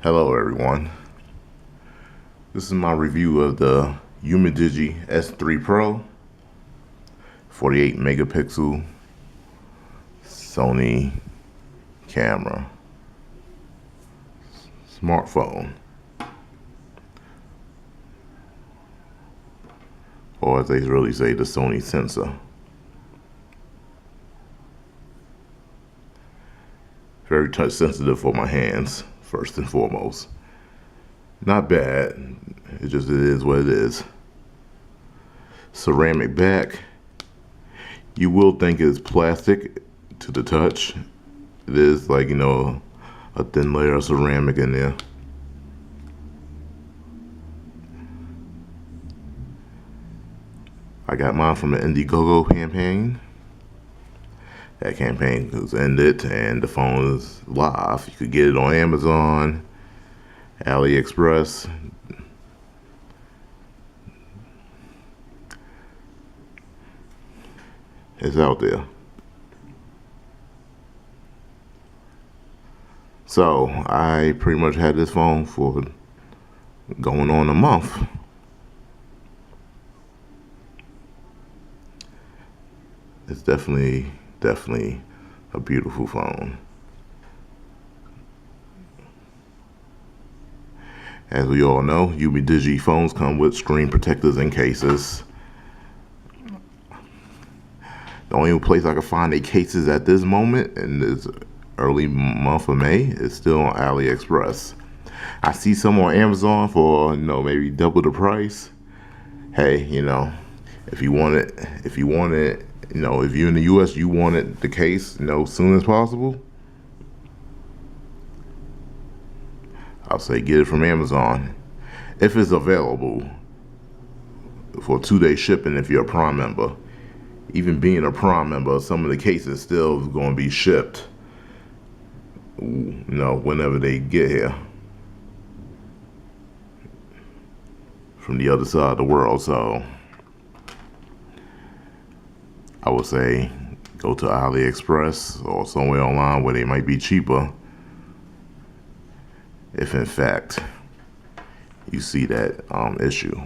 Hello everyone, this is my review of the Umidigi S3 Pro 48 megapixel Sony camera smartphone, or as they really say, the Sony sensor. Very touch sensitive for my hands, first and foremost. Not bad, it is what it is. Ceramic back. You will think it's plastic to the touch. It is like, a thin layer of ceramic in there. I got mine from the Indiegogo campaign. That campaign was ended and the phone is live. You could get it on Amazon, AliExpress. It's out there. So I pretty much had this phone for going on a month. It's definitely a beautiful phone. As we all know, Umidigi phones come with screen protectors and cases. The only place I can find the cases at this moment in this early month of May is still on AliExpress. I see some on Amazon for maybe double the price. Hey, if you want it, if you're in the US, you want it the case, soon as possible, I'll say get it from Amazon if it's available for 2-day shipping if you're a Prime member. Even being a Prime member, some of the cases still going to be shipped, whenever they get here from the other side of the world. So I would say go to AliExpress or somewhere online where they might be cheaper, if in fact you see that issue.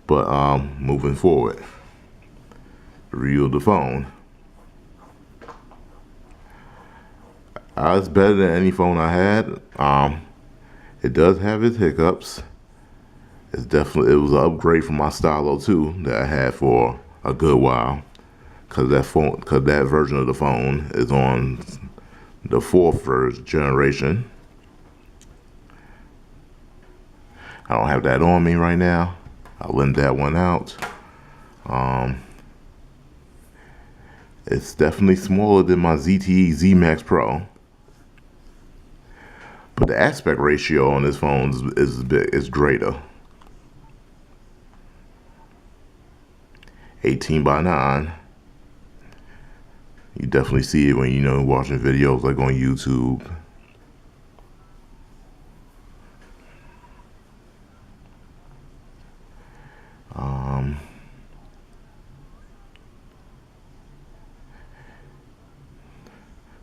But moving forward, review of the phone. It's better than any phone I had. It does have its hiccups. It was an upgrade from my Stylo 2 that I had for a good while, because that version of the phone is on the 4th generation. I don't have that on me right now. I'll lend that one out. It's definitely smaller than my ZTE Z Max Pro, but the aspect ratio on this phone is greater. 18:9. You definitely see it when watching videos like on YouTube. Um,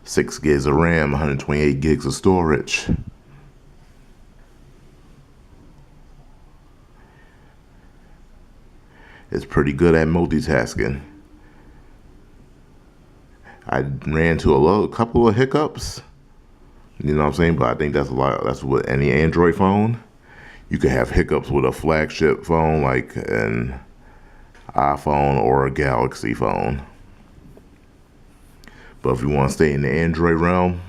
6 gigs of RAM, 128 gigs of storage. It's pretty good at multitasking. I ran into a couple of hiccups, what I'm saying, but I think that's with any Android phone. You can have hiccups with a flagship phone like an iPhone or a Galaxy phone. But if you want to stay in the Android realm,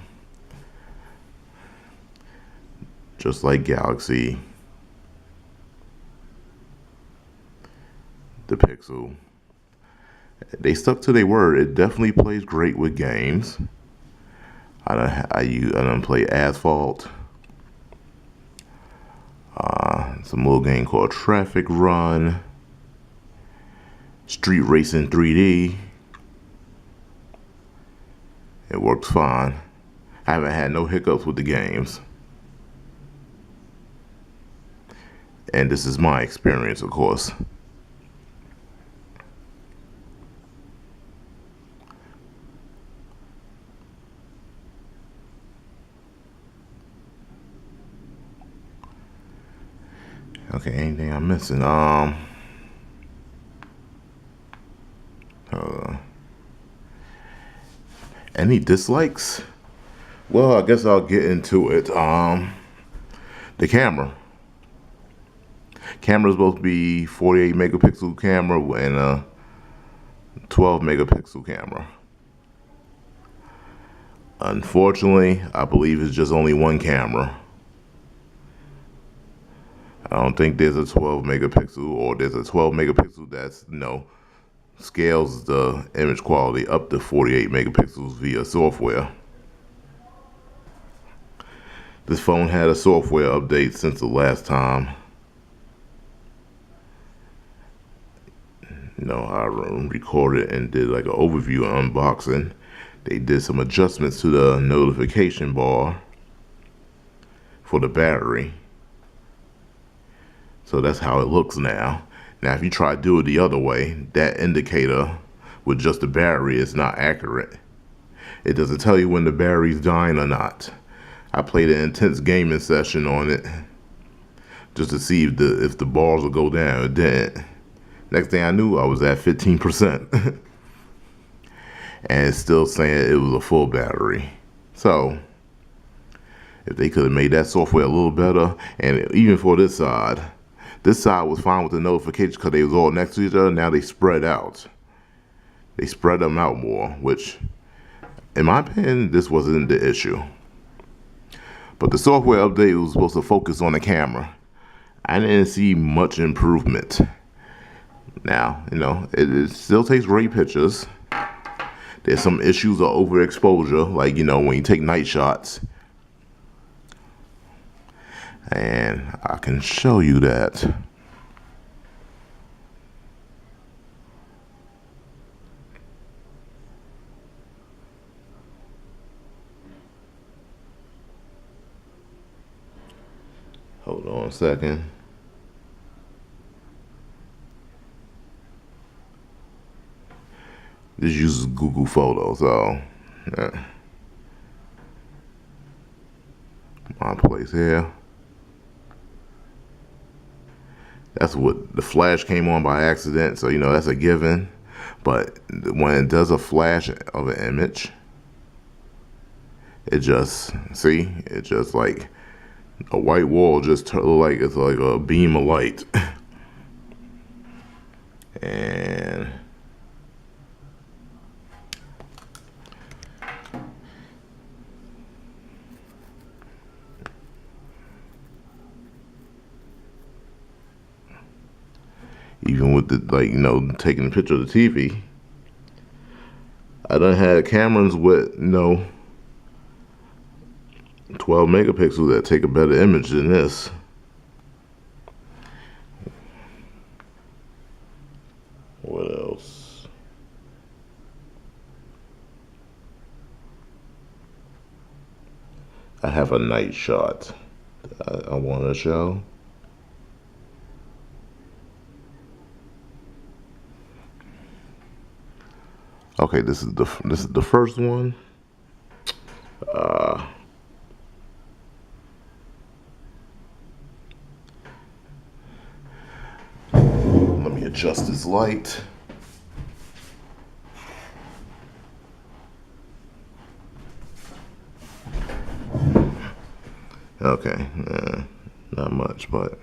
just like Galaxy, the Pixel, they stuck to their word. It definitely plays great with games. I done play Asphalt, some little game called Traffic Run, Street Racing 3D. It works fine. I haven't had no hiccups with the games. And this is my experience, of course. Okay, anything I'm missing? Any dislikes? Well, I guess I'll get into it. The camera. Camera's supposed to be 48 megapixel camera and a 12 megapixel camera. Unfortunately, I believe it's just only one camera. I don't think there's a 12 megapixel, or there's a 12 megapixel that's, scales the image quality up to 48 megapixels via software. This phone had a software update since the last time. I recorded and did like an overview and unboxing. They did some adjustments to the notification bar for the battery. So that's how it looks now. Now, if you try to do it the other way, that indicator with just the battery is not accurate. It doesn't tell you when the battery's dying or not. I played an intense gaming session on it just to see if the bars will go down. It didn't. Next thing I knew, I was at 15%. And it's still saying it was a full battery. So, if they could have made that software a little better, and even for this side was fine with the notifications because they was all next to each other. Now they spread out. They spread them out more, which, in my opinion, this wasn't the issue. But the software update was supposed to focus on the camera. I didn't see much improvement. Now, it still takes great pictures. There's some issues of overexposure, like, when you take night shots. And I can show you that. Hold on a second. This uses Google Photos, so my place here. That's what the flash came on by accident, so that's a given. But when it does a flash of an image, it just like a white wall just like it's like a beam of light. And even with the taking a picture of the TV, I done had cameras with 12 megapixels that take a better image than this. What else? I have a night shot that I want to show. Okay, this is the first one. Let me adjust this light. Okay, not much, but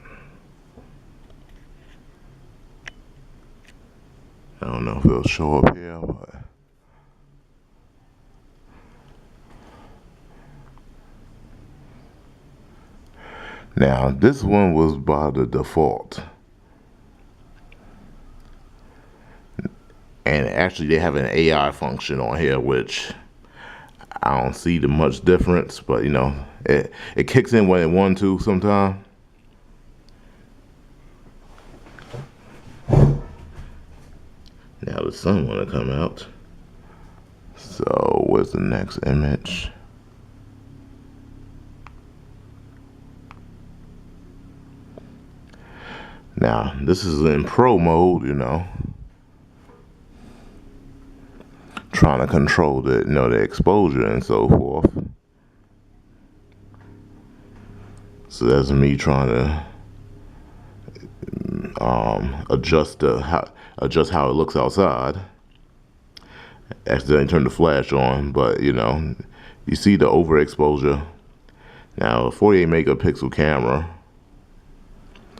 I don't know if it'll show up here, but now this one was by the default. And actually they have an AI function on here, which I don't see the much difference, but it kicks in when it wants to sometimes. Now the sun want to come out. So where's the next image? Now this is in pro mode, trying to control the exposure and so forth. So that's me trying to adjust how it looks outside. Accidentally turned the flash on, but you know, you see the overexposure. Now, a 48 megapixel camera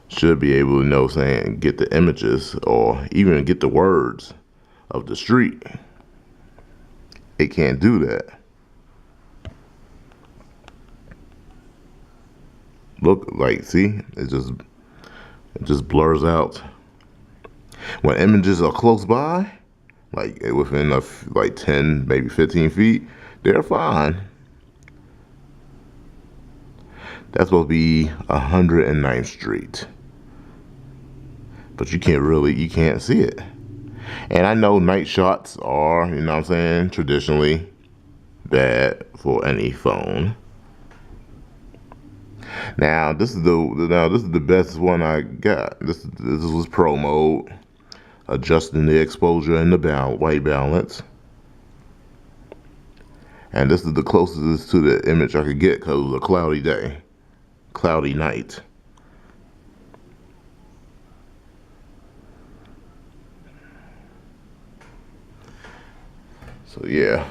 should be able to know, saying, get the images or even get the words of the street. It can't do that. Look, like, see, it just blurs out. When images are close by, like within like 10, maybe 15 feet, they're fine. That's supposed to be 109th Street. But you can't see it. And I know night shots are, you know what I'm saying, traditionally bad for any phone. Now this is the best one I got. This was Pro mode, adjusting the exposure and the white balance. And this is the closest to the image I could get because it was a cloudy day, cloudy night. So yeah.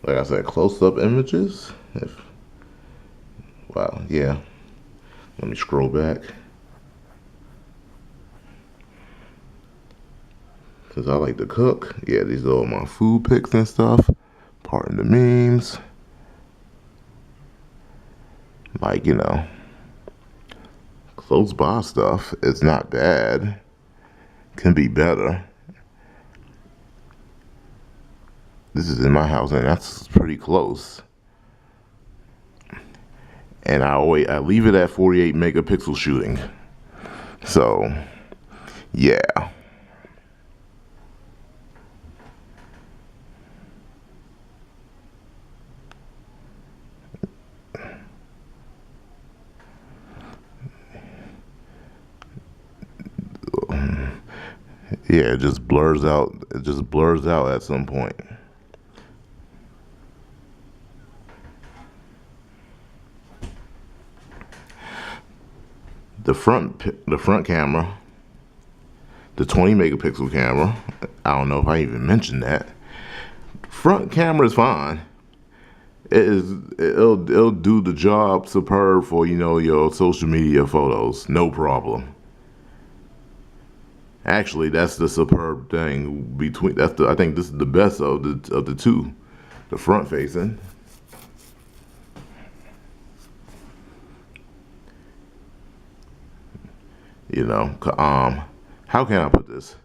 Like I said, close-up images. Wow, yeah. Let me scroll back. Cause I like to cook. Yeah, these are all my food pics and stuff. Pardon the memes. Like, you know, close by stuff. It's not bad. Can be better. This is in my house, and that's pretty close. And I leave it at 48 megapixel shooting. So, yeah. Yeah, it just blurs out. It just blurs out at some point. The front camera, the 20 megapixel camera. I don't know if I even mentioned that. Front camera is fine. It'll do the job superb for, you know, your social media photos, no problem. Actually, that's the superb thing between. I think this is the best of the two, the front facing. You know, how can I put this?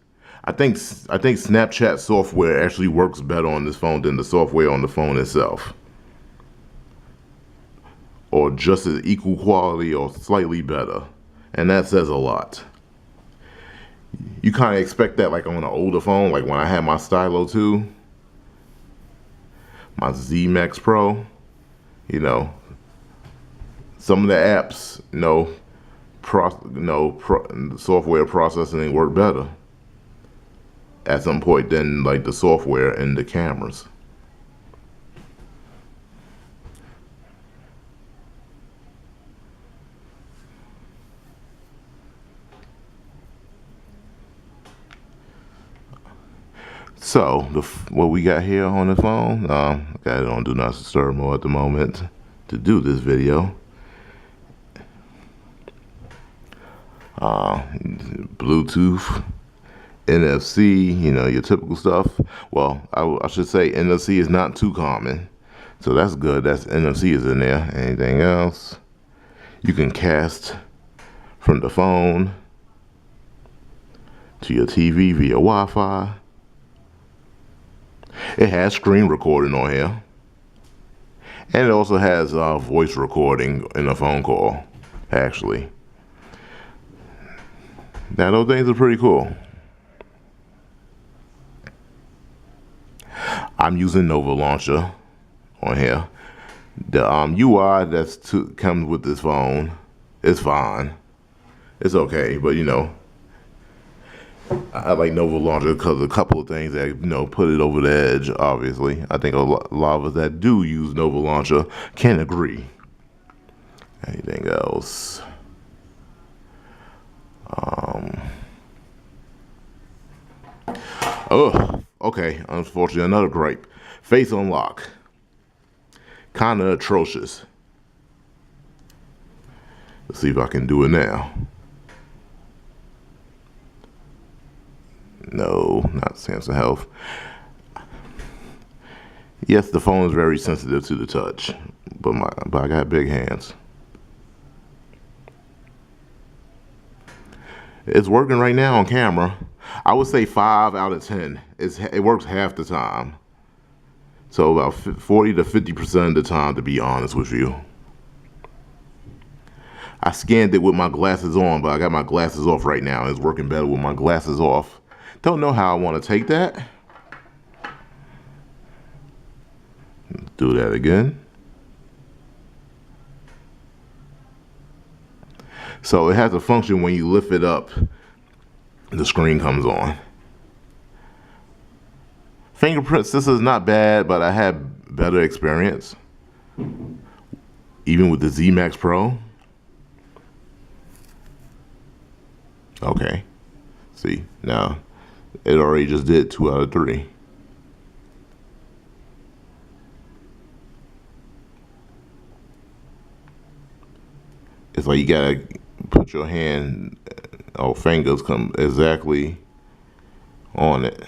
I think Snapchat software actually works better on this phone than the software on the phone itself, or just as equal quality or slightly better, and that says a lot. You kind of expect that, like on an older phone, like when I had my Stylo 2, my Z Max Pro. You know, some of the apps, you know, software processing work better at some point than like the software and the cameras. So what we got here on the phone, I got it on Do Not Disturb mode at the moment to do this video. Bluetooth, NFC, you know, your typical stuff. Well, I should say NFC is not too common, so that's good. That's NFC is in there. Anything else? You can cast from the phone to your TV via Wi-Fi. It has screen recording on here, and it also has voice recording in a phone call. Actually, now those things are pretty cool. I'm using Nova Launcher on here. The UI comes with this phone It's fine. It's okay, but you know, I like Nova Launcher because a couple of things that, you know, put it over the edge, obviously. I think a lot of us that do use Nova Launcher can agree. Anything else? Oh, okay. Unfortunately, another gripe. Face unlock. Kind of atrocious. Let's see if I can do it now. No, not Samsung Health. Yes, the phone is very sensitive to the touch, but I got big hands. It's working right now on camera. I would say 5 out of 10. It works half the time. So about 40 to 50% of the time, to be honest with you. I scanned it with my glasses on, but I got my glasses off right now. It's working better with my glasses off. Don't know how I want to take that. Do that again. So it has a function when you lift it up, the screen comes on. Fingerprints, this is not bad, but I had better experience. Even with the Z Max Pro. Okay. See, now it already just did 2 out of 3. It's like you gotta put your hand or fingers come exactly on it.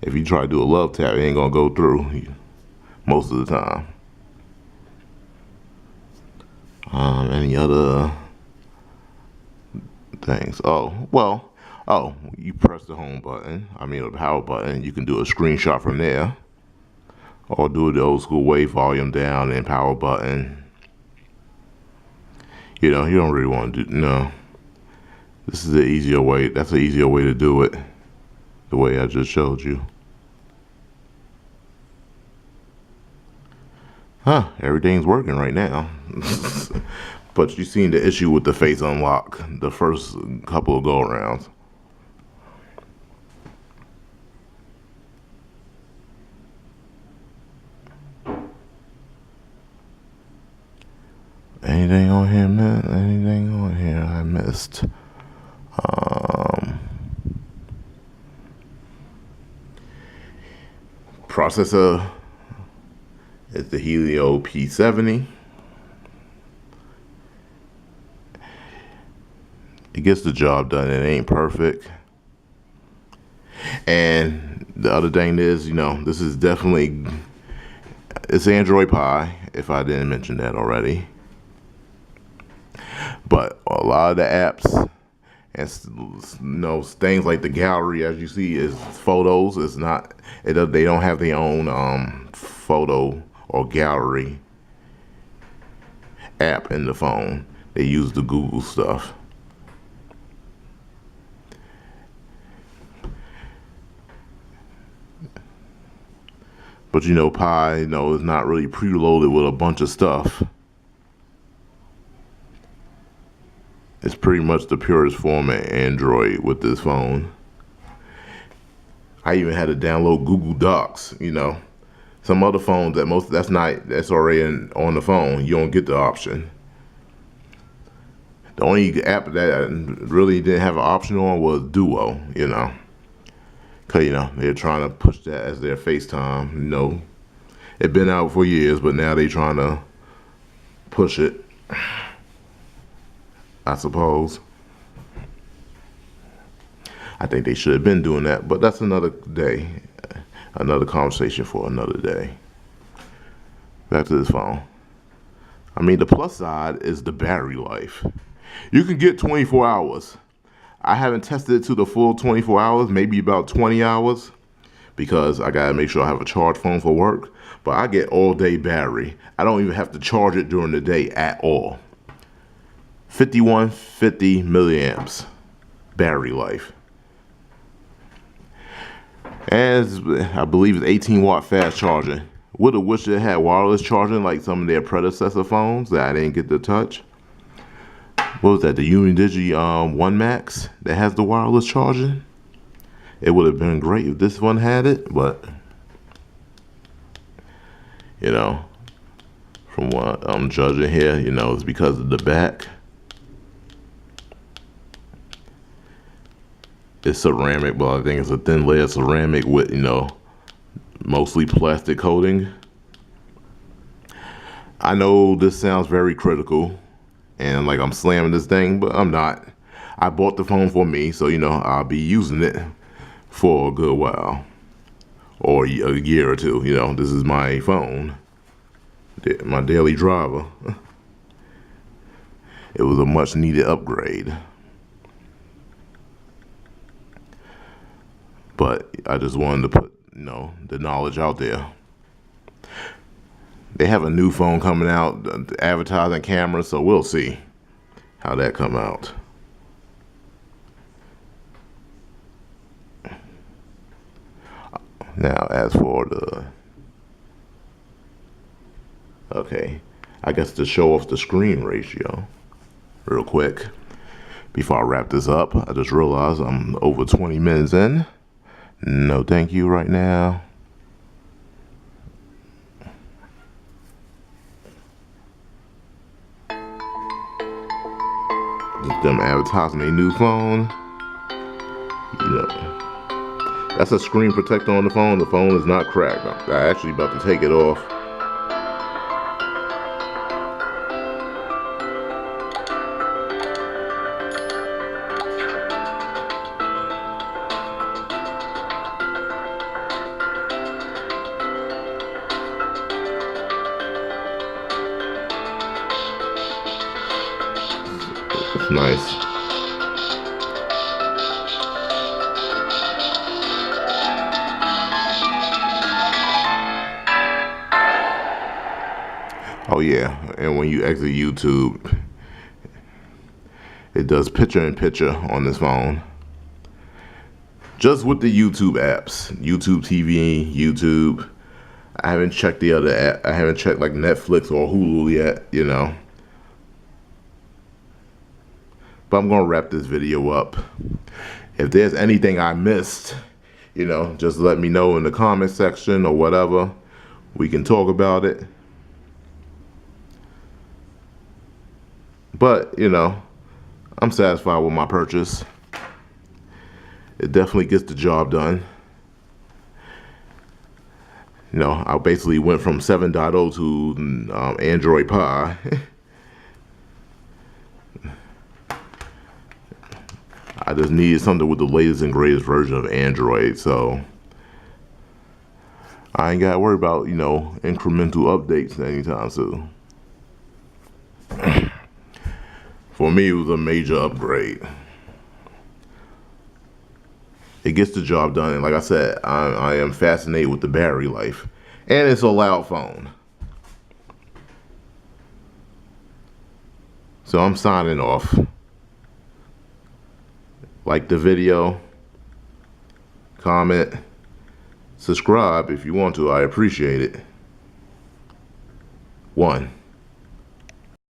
If you try to do a love tap, it ain't gonna go through most of the time. Any other things? Oh, well, you press the home button, the power button, you can do a screenshot from there. Or do it the old school way, volume down and power button. You know, you don't really want to do, no. This is the easier way, that's the easier way to do it. The way I just showed you. Huh, everything's working right now. But you've seen the issue with the face unlock the first couple of go-arounds. Anything on here, man? Anything on here I missed? Processor is the Helio P70. It gets the job done. It ain't perfect. And the other thing is, you know, this is definitely, it's Android Pie, if I didn't mention that already. But a lot of the apps and, you know, things like the gallery, as you see, is photos. It's not, they don't have their own photo or gallery app in the phone. They use the Google stuff. But you know, Pi, you know, is not really preloaded with a bunch of stuff. It's pretty much the purest form of Android with this phone. I even had to download Google Docs, you know. Some other phones that's already on the phone. You don't get the option. The only app that really didn't have an option on was Duo, you know. Cause you know, they're trying to push that as their FaceTime. You know, it's been out for years, but now they're trying to push it, I suppose. I think they should have been doing that, but that's another day, another conversation for another day. Back to this phone. I mean, the plus side is the battery life. You can get 24 hours. I haven't tested it to the full 24 hours, maybe about 20 hours, because I gotta make sure I have a charge phone for work, but I get all day battery. I don't even have to charge it during the day at all. 5150 milliamps battery life. As I believe it's 18 watt fast charging Would have wished it had wireless charging like some of their predecessor phones that I didn't get to touch. What was that? The Umidigi 1 Max that has the wireless charging. It would have been great if this one had it, but you know, from what I'm judging here, you know, it's because of the back. It's ceramic, but I think it's a thin layer of ceramic with, you know, mostly plastic coating. I know this sounds very critical and like I'm slamming this thing, but I'm not. I bought the phone for me, so you know, I'll be using it for a good while, or a year or two. You know, this is my phone, my daily driver. It was a much needed upgrade. But I just wanted to put, you know, the knowledge out there. They have a new phone coming out, advertising cameras, so we'll see how that come out. Now, as for the, okay, I guess to show off the screen ratio real quick before I wrap this up, I just realized I'm over 20 minutes in. No thank you right now. Just them advertising a new phone. You know, that's a screen protector on the phone. The phone is not cracked. I'm actually about to take it off. It's nice. Oh yeah, and when you exit YouTube, it does picture-in-picture on this phone. Just with the YouTube apps, YouTube TV, YouTube. I haven't checked the other app. I haven't checked like Netflix or Hulu yet, you know. But I'm gonna wrap this video up. If there's anything I missed, you know, just let me know in the comment section or whatever. We can talk about it. But, you know, I'm satisfied with my purchase. It definitely gets the job done. You know, I basically went from 7.0 to Android Pie. I just needed something with the latest and greatest version of Android, so I ain't got to worry about, you know, incremental updates anytime soon. For me, it was a major upgrade. It gets the job done, and like I said, I am fascinated with the battery life, and it's a loud phone. So I'm signing off. Like the video, comment, subscribe if you want to. I appreciate it. 1.